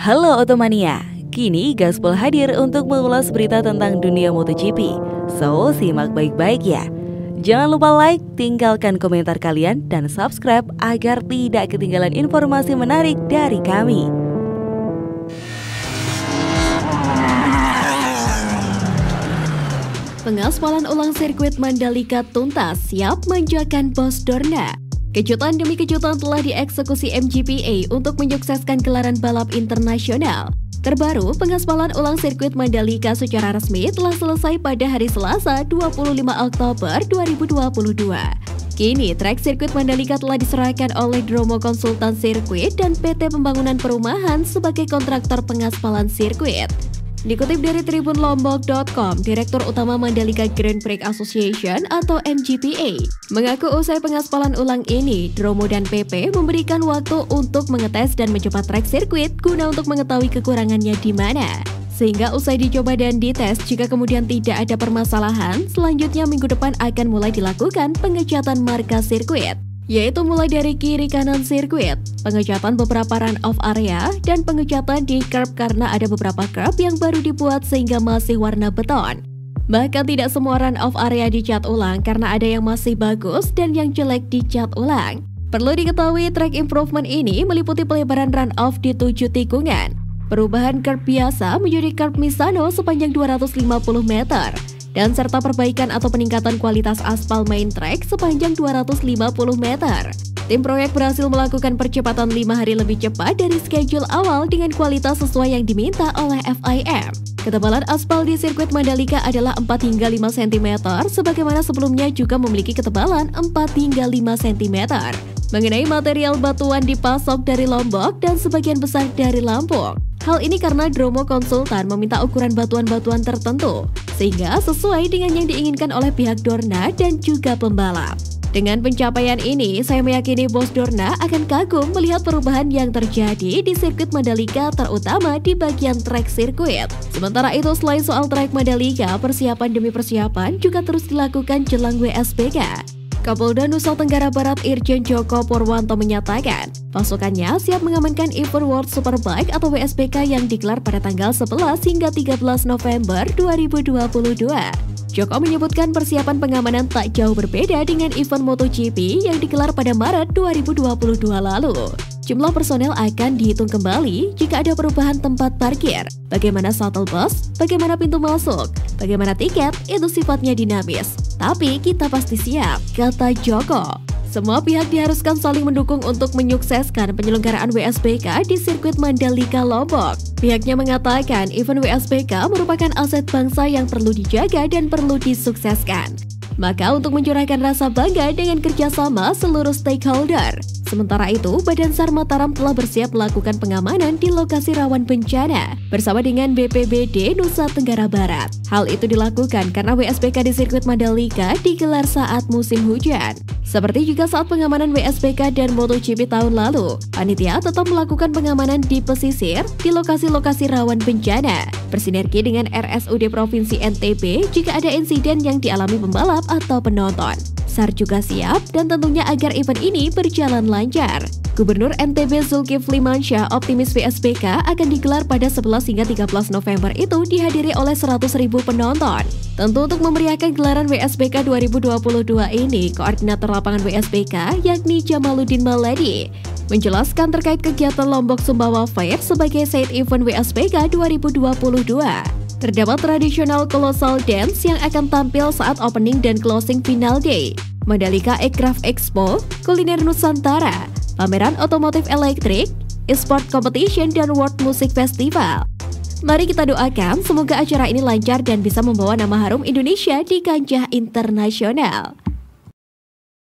Halo Otomania, kini Gaspol hadir untuk mengulas berita tentang dunia MotoGP. So, simak baik-baik ya. Jangan lupa like, tinggalkan komentar kalian, dan subscribe agar tidak ketinggalan informasi menarik dari kami. Pengaspalan ulang sirkuit Mandalika tuntas, siap manjakan bos Dorna. Kejutan demi kejutan telah dieksekusi MGPA untuk menyukseskan gelaran balap internasional. Terbaru, pengaspalan ulang sirkuit Mandalika secara resmi telah selesai pada hari Selasa 25 Oktober 2022. Kini, trek sirkuit Mandalika telah diserahkan oleh Dromo Konsultan Sirkuit dan PT Pembangunan Perumahan sebagai kontraktor pengaspalan sirkuit. Dikutip dari tribunlombok.com, Direktur Utama Mandalika Grand Prix Association atau MGPA mengaku usai pengaspalan ulang ini, Dromo dan PP memberikan waktu untuk mengetes dan mencoba trek sirkuit guna untuk mengetahui kekurangannya di mana. Sehingga usai dicoba dan dites, jika kemudian tidak ada permasalahan, selanjutnya minggu depan akan mulai dilakukan pengecatan markas sirkuit, yaitu mulai dari kiri kanan sirkuit, pengecatan beberapa run-off area, dan pengecatan di curb karena ada beberapa curb yang baru dibuat sehingga masih warna beton. Bahkan tidak semua run-off area dicat ulang karena ada yang masih bagus dan yang jelek dicat ulang. Perlu diketahui track improvement ini meliputi pelebaran run-off di 7 tikungan, perubahan curb biasa menjadi curb Misano sepanjang 250 meter, dan serta perbaikan atau peningkatan kualitas aspal main track sepanjang 250 meter. Tim proyek berhasil melakukan percepatan 5 hari lebih cepat dari schedule awal dengan kualitas sesuai yang diminta oleh FIM. Ketebalan aspal di sirkuit Mandalika adalah 4 hingga 5 cm, sebagaimana sebelumnya juga memiliki ketebalan 4 hingga 5 cm. Mengenai material batuan dipasok dari Lombok dan sebagian besar dari Lampung. Hal ini karena Dromo Konsultan meminta ukuran batuan-batuan tertentu, sehingga sesuai dengan yang diinginkan oleh pihak Dorna dan juga pembalap. Dengan pencapaian ini, saya meyakini bos Dorna akan kagum melihat perubahan yang terjadi di sirkuit Mandalika, terutama di bagian trek sirkuit. Sementara itu, selain soal trek Mandalika, persiapan demi persiapan juga terus dilakukan jelang WSBK. Kapolda Nusa Tenggara Barat Irjen Joko Purwanto menyatakan, pasukannya siap mengamankan event World Superbike atau WSBK yang digelar pada tanggal 11 hingga 13 November 2022. Joko menyebutkan persiapan pengamanan tak jauh berbeda dengan event MotoGP yang digelar pada Maret 2022 lalu. Jumlah personel akan dihitung kembali jika ada perubahan tempat parkir, bagaimana shuttle bus, bagaimana pintu masuk, bagaimana tiket, itu sifatnya dinamis. Tapi kita pasti siap, kata Joko. Semua pihak diharuskan saling mendukung untuk menyukseskan penyelenggaraan WSBK di sirkuit Mandalika Lombok. Pihaknya mengatakan event WSBK merupakan aset bangsa yang perlu dijaga dan perlu disukseskan. Maka untuk mencurahkan rasa bangga dengan kerjasama seluruh stakeholder. Sementara itu, Badan SAR Mataram telah bersiap melakukan pengamanan di lokasi rawan bencana bersama dengan BPBD Nusa Tenggara Barat. Hal itu dilakukan karena WSBK di sirkuit Mandalika digelar saat musim hujan. Seperti juga saat pengamanan WSBK dan MotoGP tahun lalu, panitia tetap melakukan pengamanan di pesisir di lokasi-lokasi rawan bencana, bersinergi dengan RSUD Provinsi NTB jika ada insiden yang dialami pembalap atau penonton. SAR juga siap dan tentunya agar event ini berjalan lancar. Gubernur NTB Zulkifli Mansyah optimis WSBK akan digelar pada 11 hingga 13 November itu dihadiri oleh 100.000 penonton. Tentu untuk memeriahkan gelaran WSBK 2022 ini, koordinator lapangan WSBK yakni Jamaluddin Maladi menjelaskan terkait kegiatan Lombok Sumbawa Fair sebagai side event WSBK 2022. Terdapat tradisional colossal dance yang akan tampil saat opening dan closing final day, Mandalika Aircraft Expo, kuliner Nusantara, pameran otomotif elektrik, e-sport competition, dan World Music Festival. Mari kita doakan semoga acara ini lancar dan bisa membawa nama harum Indonesia di kancah internasional.